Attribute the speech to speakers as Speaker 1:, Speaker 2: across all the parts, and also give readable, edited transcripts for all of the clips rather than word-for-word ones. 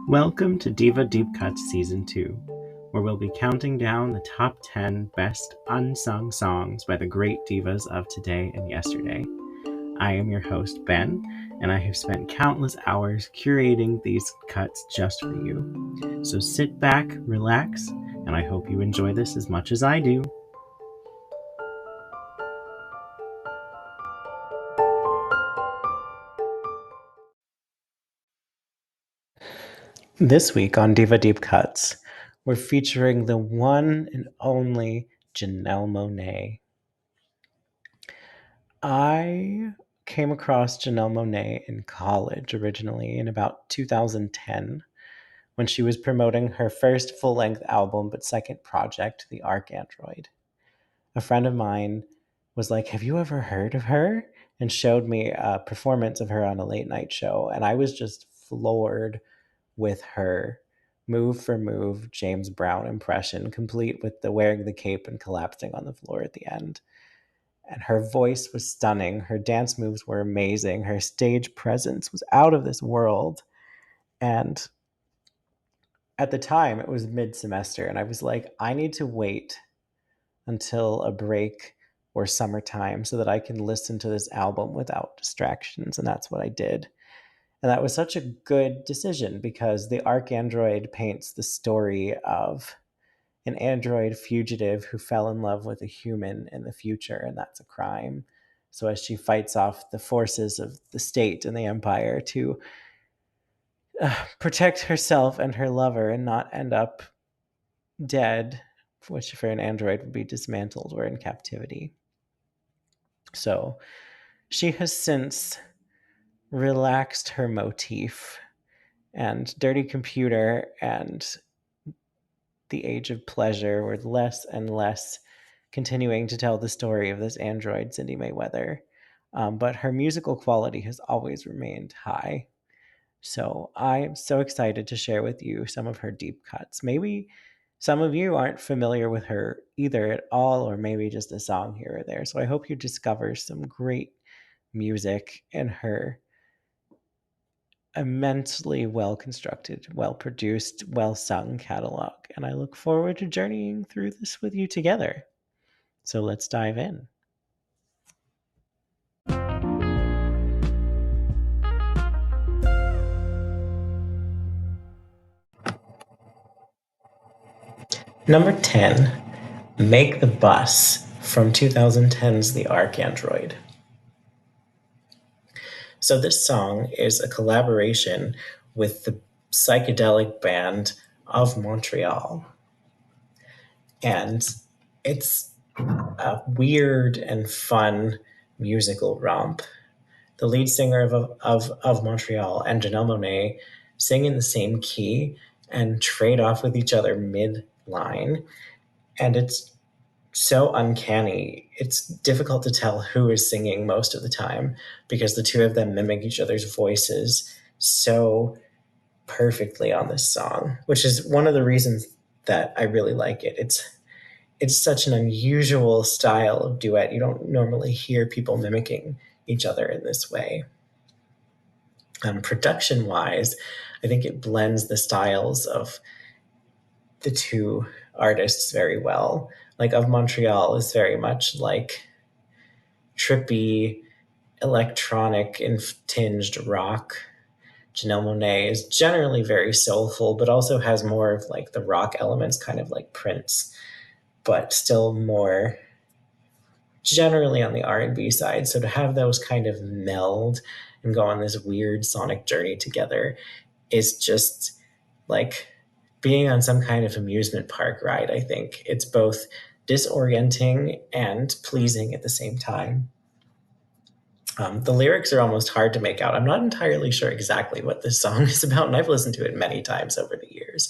Speaker 1: Welcome to Diva Deep Cuts Season 2, where we'll be counting down the top 10 best unsung songs by the great divas of today and yesterday. I am your host, Ben, and I have spent countless hours curating these cuts just for you. So sit back, relax, and I hope you enjoy this as much as I do. This week on Diva Deep Cuts, we're featuring the one and only Janelle Monae. I came across Janelle Monae in college originally in about 2010 when she was promoting her first full-length album but second project, The Arcandroid. A friend of mine was like, "Have you ever heard of her?" and showed me a performance of her on a late night show, and I was just floored with her move for move James Brown impression, complete with the wearing the cape and collapsing on the floor at the end. And her voice was stunning. Her dance moves were amazing. Her stage presence was out of this world. And at the time, it was mid-semester, and I was like, I need to wait until a break or summertime so that I can listen to this album without distractions. And that's what I did. And that was such a good decision because the Arcandroid paints the story of an android fugitive who fell in love with a human in the future, and that's a crime. So as she fights off the forces of the state and the empire to protect herself and her lover and not end up dead, which for an android would be dismantled or in captivity. So she has since relaxed her motif, and Dirty Computer and The Age of Pleasure were less and less continuing to tell the story of this android, Cindy Mayweather. But her musical quality has always remained high. So I'm so excited to share with you some of her deep cuts. Maybe some of you aren't familiar with her either at all, or maybe just a song here or there. So I hope you discover some great music in her immensely well-constructed, well-produced, well-sung catalog. And I look forward to journeying through this with you together. So let's dive in. Number 10, Make the Bus from 2010's The Arcandroid. So this song is a collaboration with the psychedelic band of Montreal. And it's a weird and fun musical romp. The lead singer of Montreal and Janelle Monae sing in the same key and trade off with each other mid-line. And it's so uncanny. It's difficult to tell who is singing most of the time because the two of them mimic each other's voices so perfectly on this song, which is one of the reasons that I really like it. It's such an unusual style of duet. You don't normally hear people mimicking each other in this way. Production-wise, I think it blends the styles of the two artists very well. Like Of Montreal is very much like trippy, electronic and tinged rock. Janelle Monae is generally very soulful, but also has more of like the rock elements, kind of like Prince, but still more generally on the R&B side. So to have those kind of meld and go on this weird sonic journey together is just like being on some kind of amusement park ride, I think. It's both disorienting and pleasing at the same time. The lyrics are almost hard to make out. I'm not entirely sure exactly what this song is about, and I've listened to it many times over the years.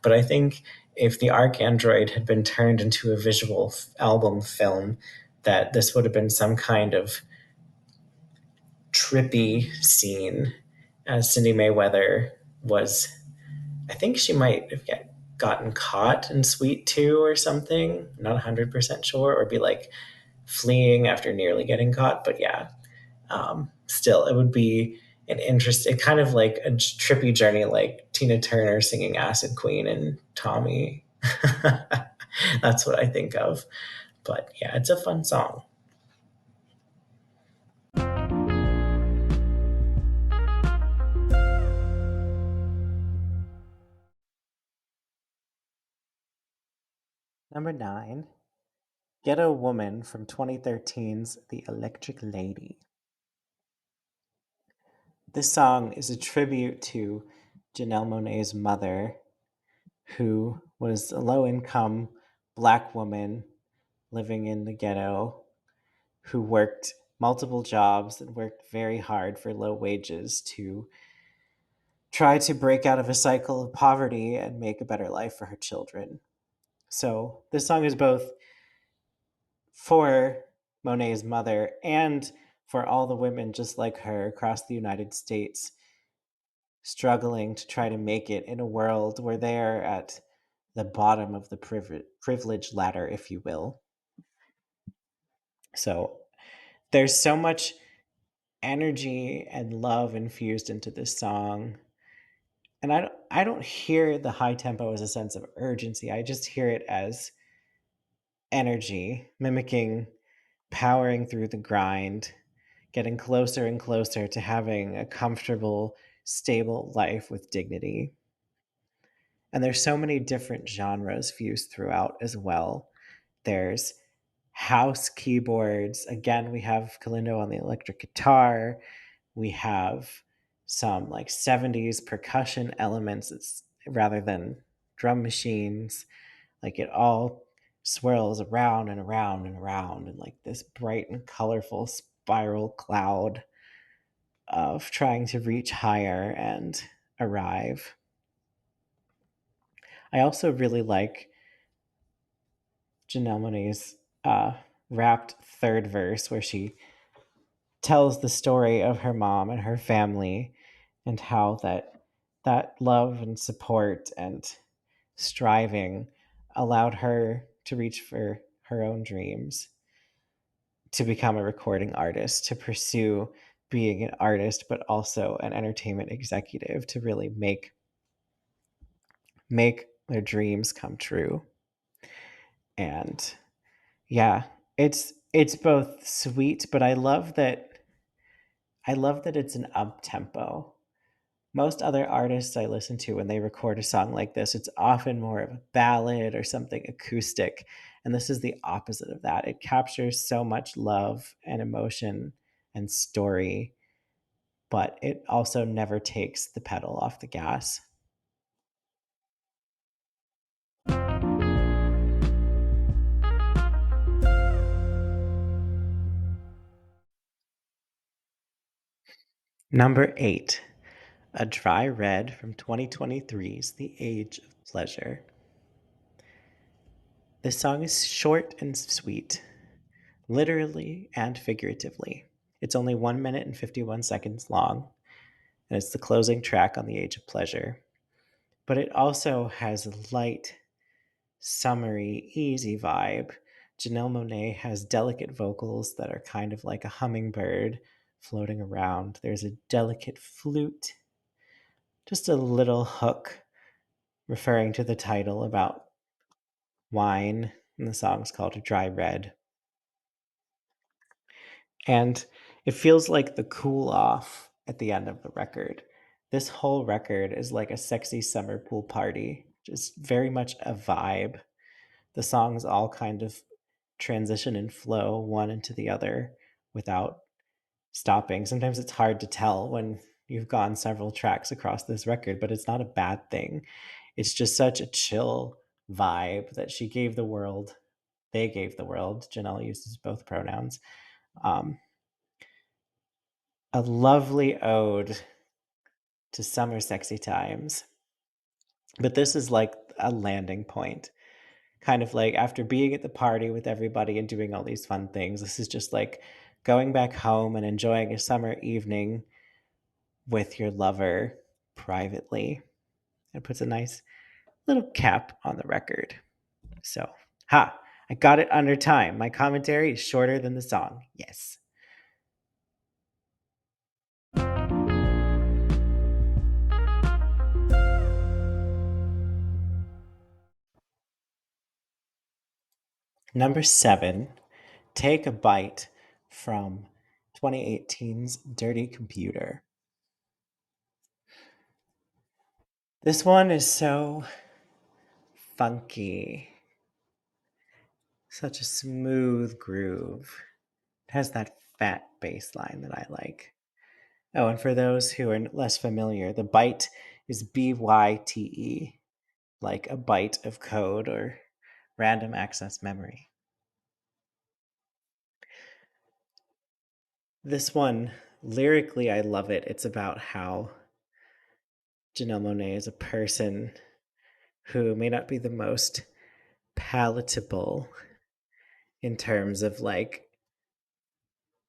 Speaker 1: But I think if the Arcandroid had been turned into a visual album film, that this would have been some kind of trippy scene, as Cindy Mayweather was. I think she might have gotten caught in Sweet 2 or something. I'm not 100% sure, or be like fleeing after nearly getting caught. But yeah, still, it would be an interesting, kind of like a trippy journey like Tina Turner singing Acid Queen and Tommy. That's what I think of. But yeah, it's a fun song. Number 9, Ghetto Woman from 2013's The Electric Lady. This song is a tribute to Janelle Monae's mother, who was a low income black woman living in the ghetto who worked multiple jobs and worked very hard for low wages to try to break out of a cycle of poverty and make a better life for her children. So this song is both for Monet's mother and for all the women just like her across the United States struggling to try to make it in a world where they're at the bottom of the privilege ladder, if you will. So there's so much energy and love infused into this song. And I don't hear the high tempo as a sense of urgency. I just hear it as energy, mimicking powering through the grind, getting closer and closer to having a comfortable, stable life with dignity. And there's so many different genres fused throughout as well. There's house keyboards. Again, we have Kalindo on the electric guitar. We have some like 70s percussion elements rather than drum machines. Like it all swirls around and around and around in like this bright and colorful spiral cloud of trying to reach higher and arrive. I also really like Janelle Monae's wrapped third verse where she tells the story of her mom and her family and how that love and support and striving allowed her to reach for her own dreams, to become a recording artist, to pursue being an artist but also an entertainment executive, to really make their dreams come true. And yeah, it's both sweet, but I love that it's an up tempo. Most other artists I listen to, when they record a song like this, it's often more of a ballad or something acoustic. And this is the opposite of that. It captures so much love and emotion and story, but it also never takes the pedal off the gas. Number 8, A Dry Red from 2023's The Age of Pleasure. This song is short and sweet, literally and figuratively. It's only 1 minute and 51 seconds long, and it's the closing track on The Age of Pleasure. But it also has a light, summery, easy vibe. Janelle Monae has delicate vocals that are kind of like a hummingbird floating around. There's a delicate flute, just a little hook referring to the title about wine, and the song's called Dry Red. And it feels like the cool off at the end of the record. This whole record is like a sexy summer pool party, just very much a vibe. The songs all kind of transition and flow one into the other without stopping. Sometimes it's hard to tell when you've gone several tracks across this record, but it's not a bad thing. It's just such a chill vibe that she gave the world. They gave the world. Janelle uses both pronouns. Um, a lovely ode to summer sexy times. But this is like a landing point. Kind of like after being at the party with everybody and doing all these fun things, this is just like going back home and enjoying a summer evening with your lover privately. It puts a nice little cap on the record. So, I got it under time. My commentary is shorter than the song. Yes. Number 7, Take a Bite from 2018's Dirty Computer. This one is so funky. Such a smooth groove. It has that fat bass line that I like. Oh, and for those who are less familiar, the byte is BYTE, like a byte of code or random access memory. This one, lyrically, I love it. It's about how Janelle Monae is a person who may not be the most palatable in terms of like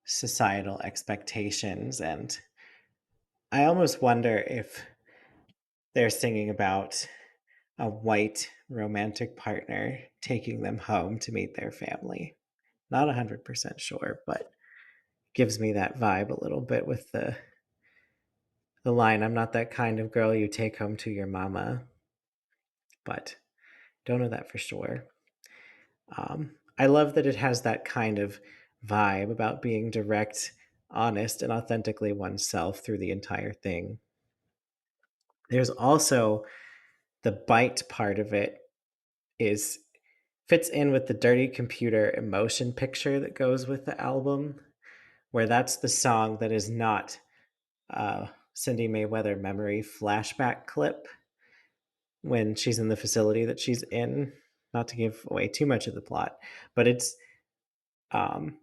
Speaker 1: societal expectations. And I almost wonder if they're singing about a white romantic partner taking them home to meet their family. Not 100% sure, but gives me that vibe a little bit with the line, I'm not that kind of girl you take home to your mama, but don't know that for sure. I love that it has that kind of vibe about being direct, honest, and authentically oneself through the entire thing. There's also the bite part of it is fits in with the dirty computer emotion picture that goes with the album, where that's the song that is not Cindy Mayweather memory flashback clip when she's in the facility that she's in. Not to give away too much of the plot, but it's um,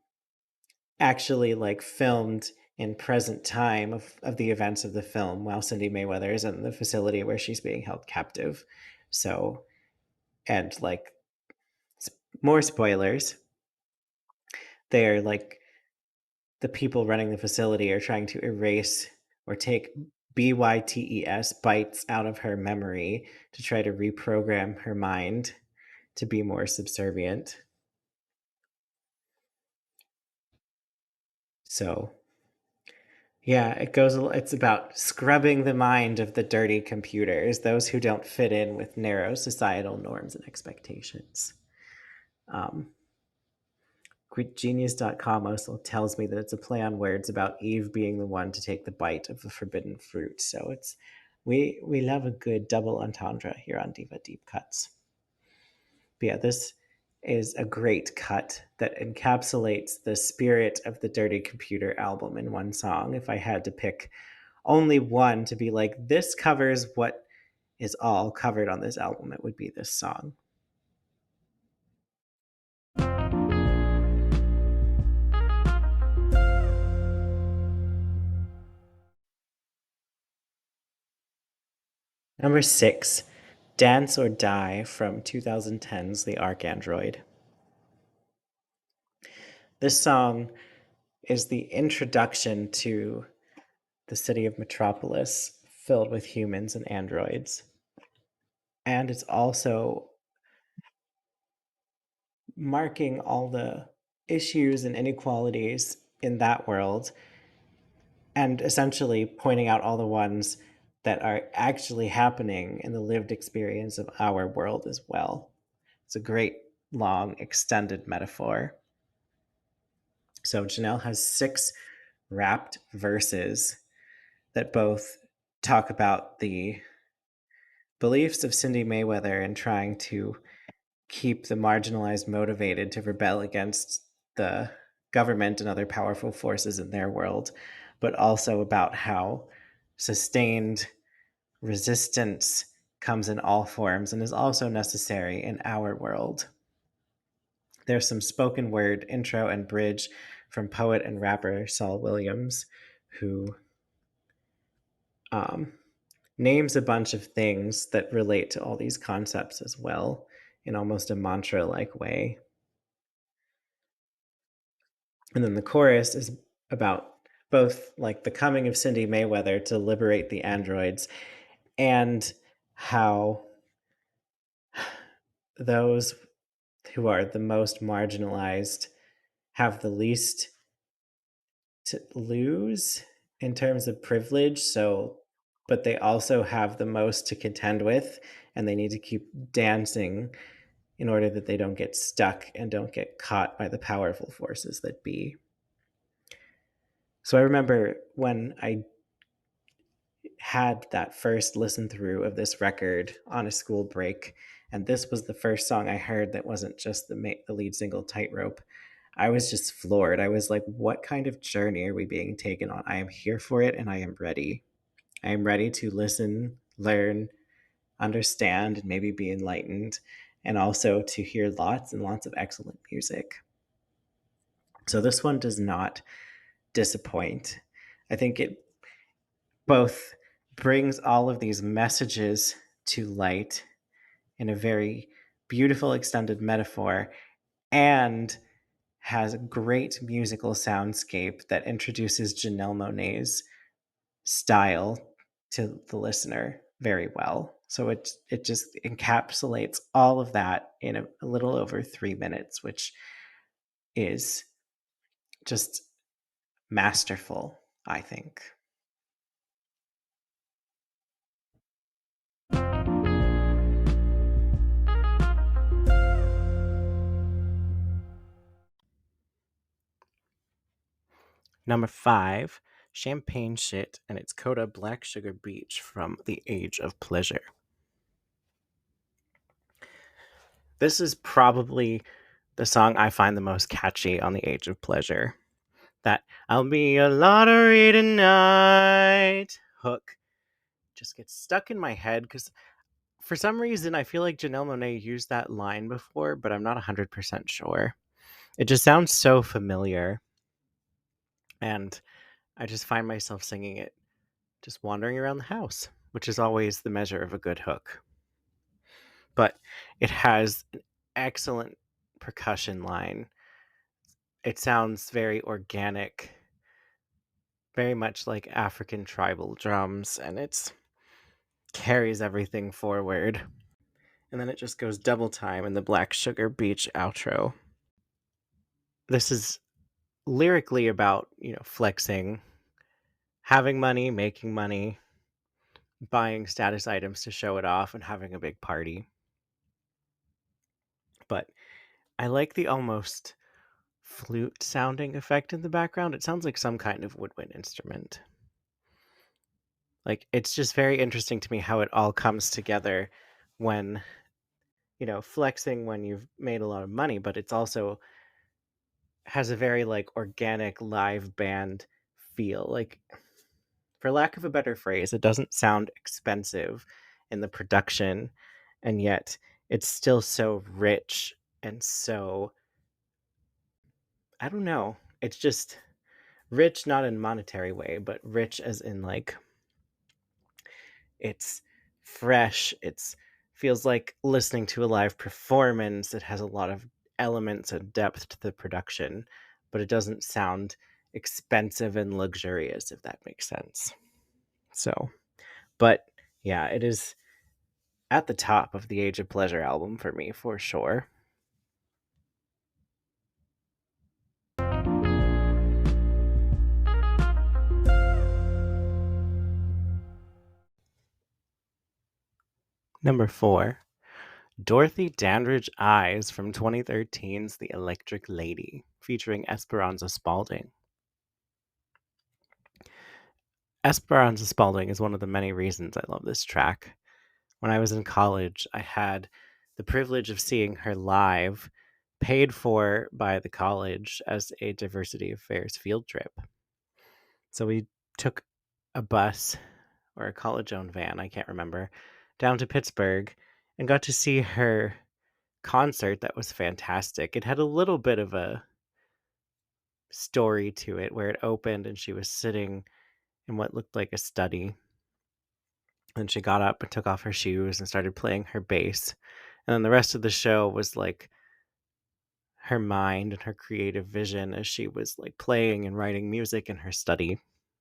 Speaker 1: actually like filmed in present time of the events of the film while Cindy Mayweather is in the facility where she's being held captive. So, and like more spoilers, they're like the people running the facility are trying to erase or take BYTES bytes out of her memory to try to reprogram her mind to be more subservient. So, yeah, it's about scrubbing the mind of the dirty computers, those who don't fit in with narrow societal norms and expectations. Um, Genius.com also tells me that it's a play on words about Eve being the one to take the bite of the forbidden fruit. So it's we love a good double entendre here on Diva Deep Cuts. But yeah, this is a great cut that encapsulates the spirit of the Dirty Computer album in one song. If I had to pick only one to be like, this covers what is all covered on this album, it would be this song. Number 6, Dance or Die from 2010's The Arcandroid. This song is the introduction to the city of Metropolis filled with humans and androids. And it's also marking all the issues and inequalities in that world and essentially pointing out all the ones that are actually happening in the lived experience of our world as well. It's a great, long, extended metaphor. So Janelle has 6 wrapped verses that both talk about the beliefs of Cindy Mayweather in trying to keep the marginalized motivated to rebel against the government and other powerful forces in their world, but also about how sustained resistance comes in all forms and is also necessary in our world. There's some spoken word intro and bridge from poet and rapper Saul Williams, who names a bunch of things that relate to all these concepts as well in almost a mantra like way. And then the chorus is about both like the coming of Cindy Mayweather to liberate the androids and how those who are the most marginalized have the least to lose in terms of privilege. So, but they also have the most to contend with, and they need to keep dancing in order that they don't get stuck and don't get caught by the powerful forces that be. So I remember when I had that first listen through of this record on a school break, and this was the first song I heard that wasn't just the lead single Tightrope. I was just floored. I was like, what kind of journey are we being taken on? I am here for it and I am ready. I am ready to listen, learn, understand, and maybe be enlightened, and also to hear lots and lots of excellent music. So this one does not disappoint. I think it both brings all of these messages to light in a very beautiful extended metaphor and has a great musical soundscape that introduces Janelle Monae's style to the listener very well. So it just encapsulates all of that in a little over 3 minutes, which is just masterful, I think. Number 5, Champagne Shit and its Coda Black Sugar Beach from The Age of Pleasure. This is probably the song I find the most catchy on The Age of Pleasure. That I'll be a lottery tonight hook just gets stuck in my head because for some reason I feel like Janelle Monae used that line before, but I'm not 100% sure. It just sounds so familiar. And I just find myself singing it just wandering around the house, which is always the measure of a good hook. But it has an excellent percussion line. It sounds very organic, very much like African tribal drums, and it carries everything forward. And then it just goes double time in the Black Sugar Beach outro. This is lyrically about, flexing, having money, making money, buying status items to show it off, and having a big party. But I like the almost flute sounding effect in the background. It sounds like some kind of woodwind instrument. Like, it's just very interesting to me how it all comes together when, flexing when you've made a lot of money, but it's also has a very like organic live band feel. Like, for lack of a better phrase, it doesn't sound expensive in the production, and yet it's still so rich and so, I don't know. It's just rich, not in monetary way, but rich as in like it's fresh. It's feels like listening to a live performance. It has a lot of elements and depth to the production, but it doesn't sound expensive and luxurious, if that makes sense. So, but yeah, it is at the top of the Age of Pleasure album for me, for sure. Number 4, Dorothy Dandridge Eyes from 2013's The Electric Lady, featuring Esperanza Spalding. Esperanza Spalding is one of the many reasons I love this track. When I was in college, I had the privilege of seeing her live, paid for by the college as a diversity affairs field trip. So we took a bus or a college-owned van, I can't remember, down to Pittsburgh and got to see her concert that was fantastic. It had a little bit of a story to it where it opened and she was sitting in what looked like a study. And she got up and took off her shoes and started playing her bass. And then the rest of the show was like her mind and her creative vision as she was like playing and writing music in her study.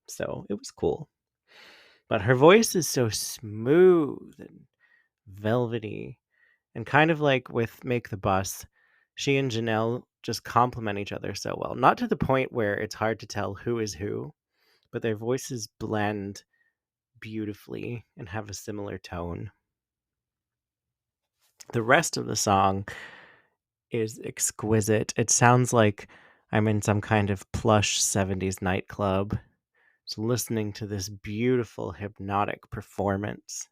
Speaker 1: So it was cool. But her voice is so smooth and velvety. And kind of like with Make the Bus, she and Janelle just complement each other so well. Not to the point where it's hard to tell who is who, but their voices blend beautifully and have a similar tone. The rest of the song is exquisite. It sounds like I'm in some kind of plush 70s nightclub, just listening to this beautiful hypnotic performance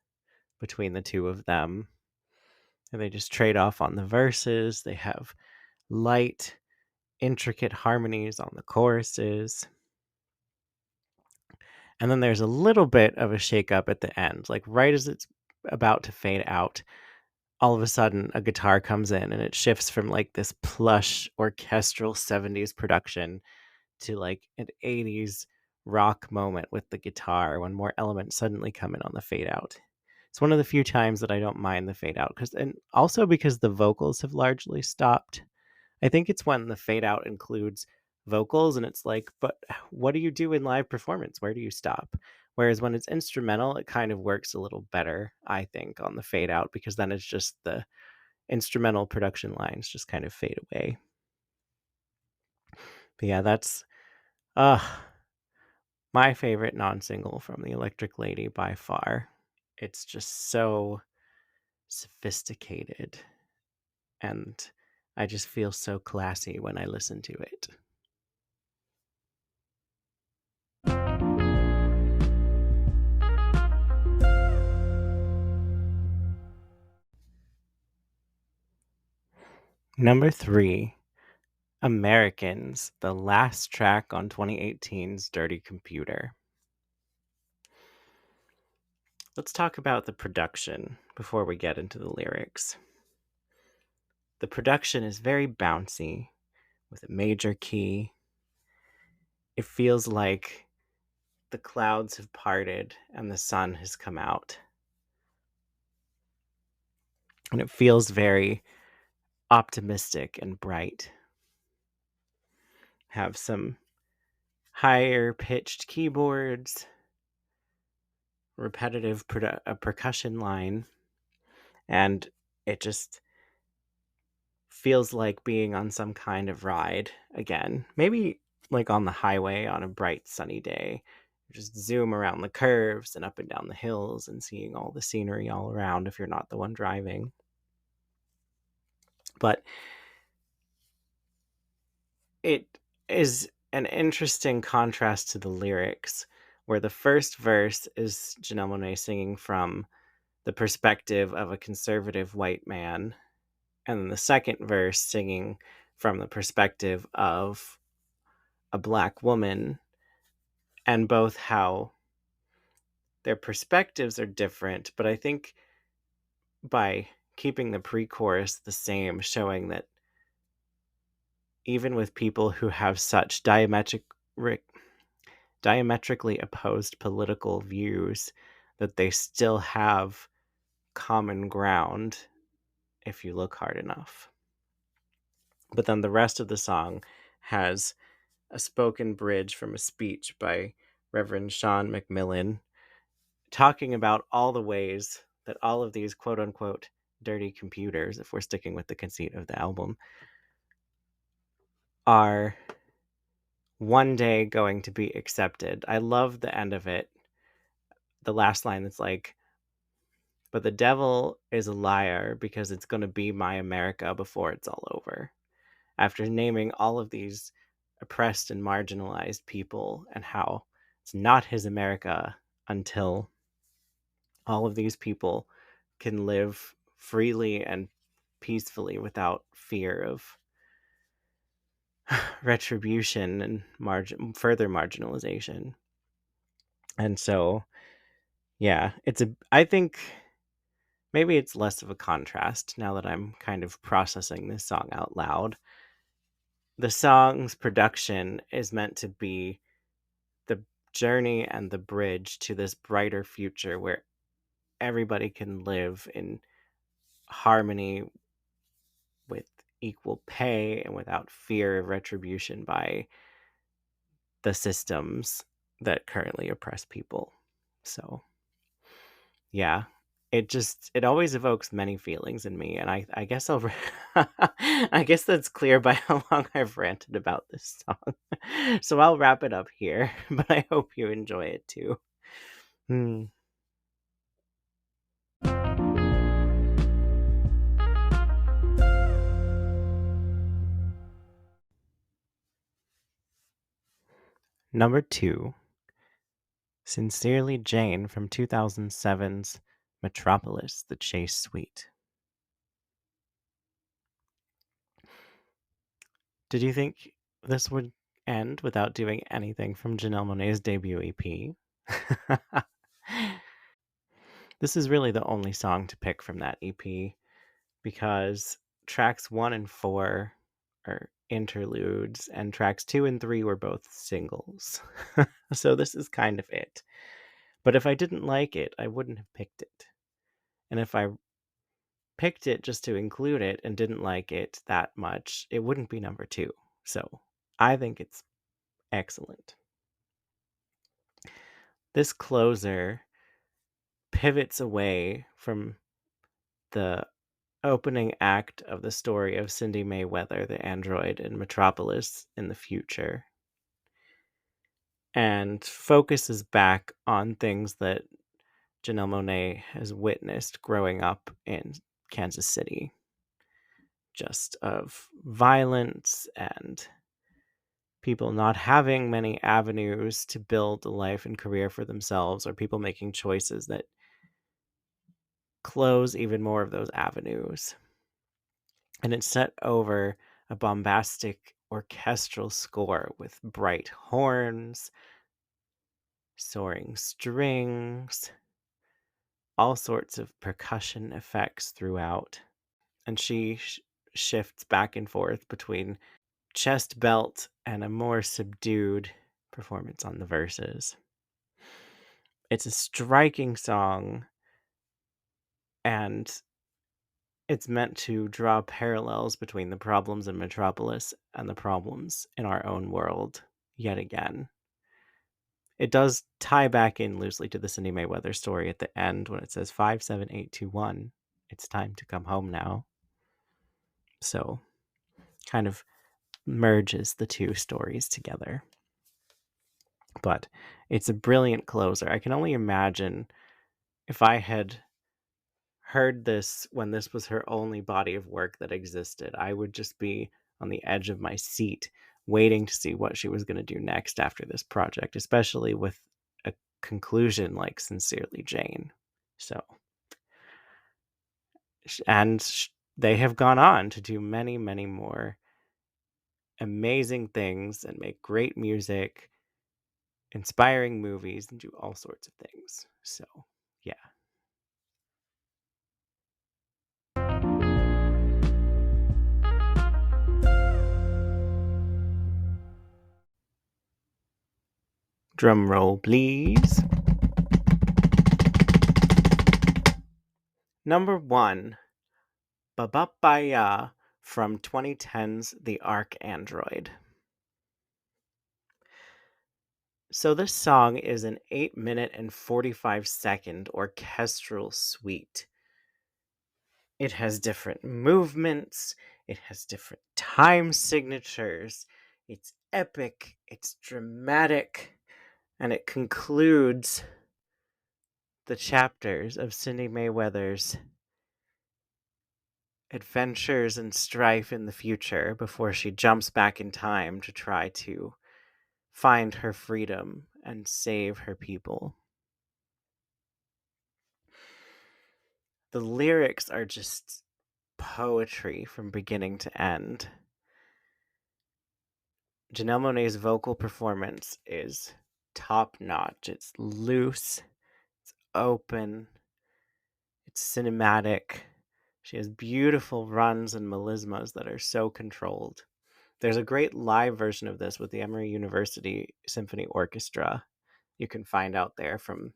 Speaker 1: between the two of them. And they just trade off on the verses. They have light, intricate harmonies on the choruses. And then there's a little bit of a shakeup at the end. Like right as it's about to fade out, all of a sudden a guitar comes in and it shifts from like this plush orchestral 70s production to like an 80s rock moment with the guitar when more elements suddenly come in on the fade out. It's one of the few times that I don't mind the fade out, and also because the vocals have largely stopped. I think it's when the fade out includes vocals and it's like, but what do you do in live performance? Where do you stop? Whereas when it's instrumental, it kind of works a little better, I think, on the fade out, because then it's just the instrumental production lines just kind of fade away. But yeah, that's my favorite non-single from the Electric Lady by far. It's just so sophisticated, and I just feel so classy when I listen to it. Number 3, Americans, the last track on 2018's Dirty Computer. Let's talk about the production before we get into the lyrics. The production is very bouncy with a major key. It feels like the clouds have parted and the sun has come out. And it feels very optimistic and bright. Have some higher pitched keyboards, repetitive percussion line, and it just feels like being on some kind of ride again. Maybe like on the highway on a bright sunny day. Just zoom around the curves and up and down the hills and seeing all the scenery all around if you're not the one driving. But it is an interesting contrast to the lyrics, where the first verse is Janelle Monae singing from the perspective of a conservative white man, and then the second verse singing from the perspective of a Black woman, and both how their perspectives are different, but I think by keeping the pre-chorus the same, showing that even with people who have such diametrically opposed political views, that they still have common ground if you look hard enough. But then the rest of the song has a spoken bridge from a speech by Reverend Sean McMillan, talking about all the ways that all of these quote unquote dirty computers, if we're sticking with the conceit of the album, are one day going to be accepted. I love the end of it. The last line that's like, but the devil is a liar because it's going to be my America before it's all over. After naming all of these oppressed and marginalized people and how it's not his America until all of these people can live freely and peacefully without fear of retribution and further marginalization. And so, yeah, I think maybe it's less of a contrast now that I'm kind of processing this song out loud. The song's production is meant to be the journey and the bridge to this brighter future where everybody can live in harmony with equal pay and without fear of retribution by the systems that currently oppress people. So, yeah, it always evokes many feelings in me, and I guess I guess that's clear by how long I've ranted about this song. So I'll wrap it up here, but I hope you enjoy it too. Number 2, Sincerely Jane from 2007's Metropolis, The Chase Suite. Did you think this would end without doing anything from Janelle Monae's debut EP? This is really the only song to pick from that EP because tracks 1 and 4 are interludes and tracks 2 and 3 were both singles. So this is kind of it. But if I didn't like it, I wouldn't have picked it. And if I picked it just to include it and didn't like it that much, it wouldn't be number 2. So I think it's excellent. This closer pivots away from the opening act of the story of Cindy Mayweather, the android in Metropolis in the future, and focuses back on things that Janelle Monae has witnessed growing up in Kansas City, just of violence and people not having many avenues to build a life and career for themselves, or people making choices that close even more of those avenues. And it's set over a bombastic orchestral score with bright horns, soaring strings, all sorts of percussion effects throughout. And she shifts back and forth between chest belt and a more subdued performance on the verses. It's a striking song, and it's meant to draw parallels between the problems in Metropolis and the problems in our own world yet again. It does tie back in loosely to the Cindy Mayweather story at the end when it says 57821. It's time to come home now. So, kind of merges the two stories together. But it's a brilliant closer. I can only imagine if I had heard this when this was her only body of work that existed, I would just be on the edge of my seat waiting to see what she was going to do next after this project, especially with a conclusion like Sincerely Jane. So, and they have gone on to do many, many more amazing things and make great music, inspiring movies, and do all sorts of things. So, yeah. Drum roll, please. Number 1, Babapaya from 2010's The Arc Android. So this song is an 8-minute and 45-second orchestral suite. It has different movements, it has different time signatures, it's epic, it's dramatic, and it concludes the chapters of Cindy Mayweather's adventures and strife in the future before she jumps back in time to try to find her freedom and save her people. The lyrics are just poetry from beginning to end. Janelle Monae's vocal performance is top-notch. It's loose, it's open, it's cinematic. She has beautiful runs and melismas that are so controlled. There's a great live version of this with the Emory University Symphony Orchestra you can find out there from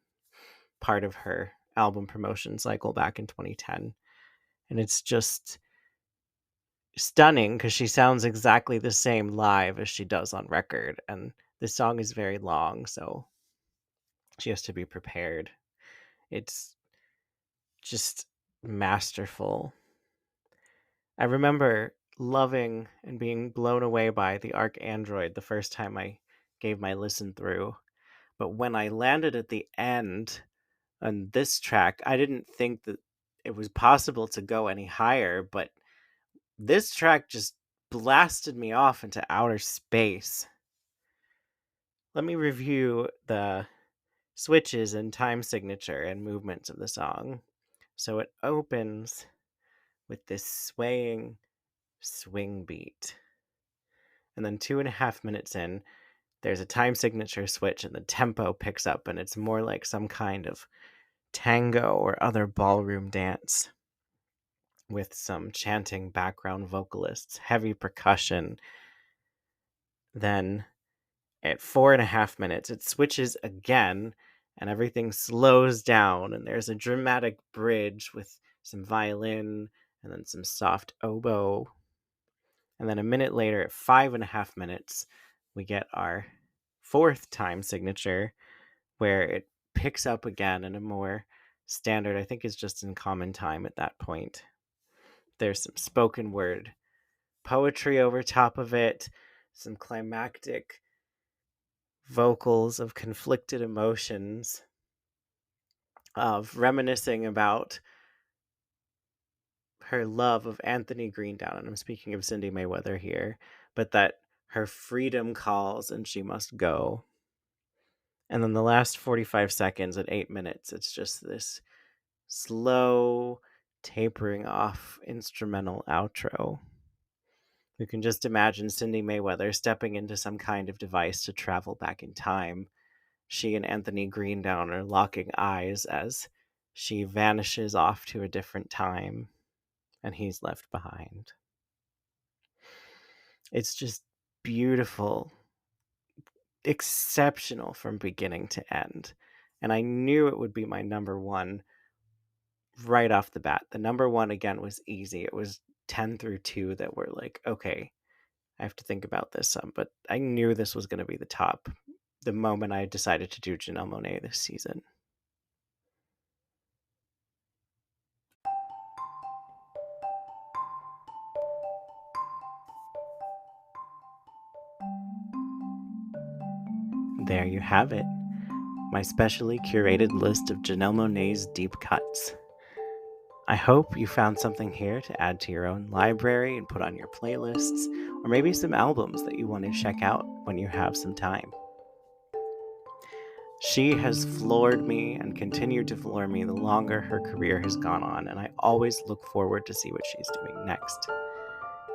Speaker 1: part of her album promotion cycle back in 2010. And it's just stunning because she sounds exactly the same live as she does on record. And this song is very long, so she has to be prepared. It's just masterful. I remember loving and being blown away by the Arc Android the first time I gave my listen through. But when I landed at the end on this track, I didn't think that it was possible to go any higher, but this track just blasted me off into outer space. let me review the switches and time signature and movements of the song. So it opens with this swaying swing beat. And then 2.5 minutes in, there's a time signature switch and the tempo picks up, and it's more like some kind of tango or other ballroom dance with some chanting background vocalists, heavy percussion. Then at 4.5 minutes, it switches again and everything slows down, and there's a dramatic bridge with some violin and then some soft oboe. And then a minute later, at 5.5 minutes, we get our fourth time signature where it picks up again in a more standard, I think is just in common time at that point. There's some spoken word poetry over top of it, some climactic vocals of conflicted emotions, of reminiscing about her love of Anthony Greendown, and I'm speaking of Cindy Mayweather here, but that her freedom calls and she must go. And then the last 45 seconds at 8 minutes, it's just this slow tapering off instrumental outro. You can just imagine Cindy Mayweather stepping into some kind of device to travel back in time. She and Anthony Greendown are locking eyes as she vanishes off to a different time, and he's left behind. It's just beautiful, exceptional from beginning to end. And I knew it would be my number one right off the bat. The number one, again, was easy. It was 10 through 2 that were like, okay, I have to think about this some. But I knew this was going to be the top the moment I decided to do Janelle Monae this season. There you have it, my specially curated list of Janelle Monae's deep cuts. I hope you found something here to add to your own library and put on your playlists, or maybe some albums that you want to check out when you have some time. She has floored me and continued to floor me the longer her career has gone on, and I always look forward to see what she's doing next.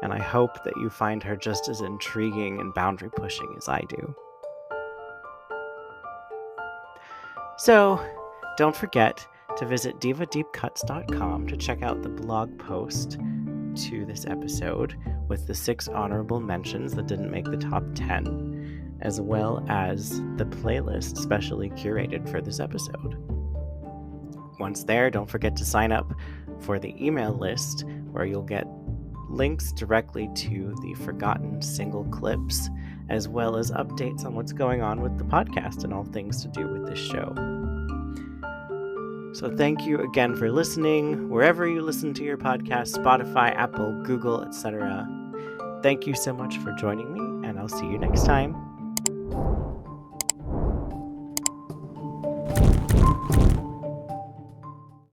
Speaker 1: And I hope that you find her just as intriguing and boundary pushing as I do. So, don't forget to visit divadeepcuts.com to check out the blog post to this episode with the 6 honorable mentions that didn't make the top 10, as well as the playlist specially curated for this episode. Once there, don't forget to sign up for the email list where you'll get links directly to the forgotten single clips, as well as updates on what's going on with the podcast and all things to do with this show. So thank you again for listening, wherever you listen to your podcast, Spotify, Apple, Google, etc. Thank you so much for joining me, and I'll see you next time.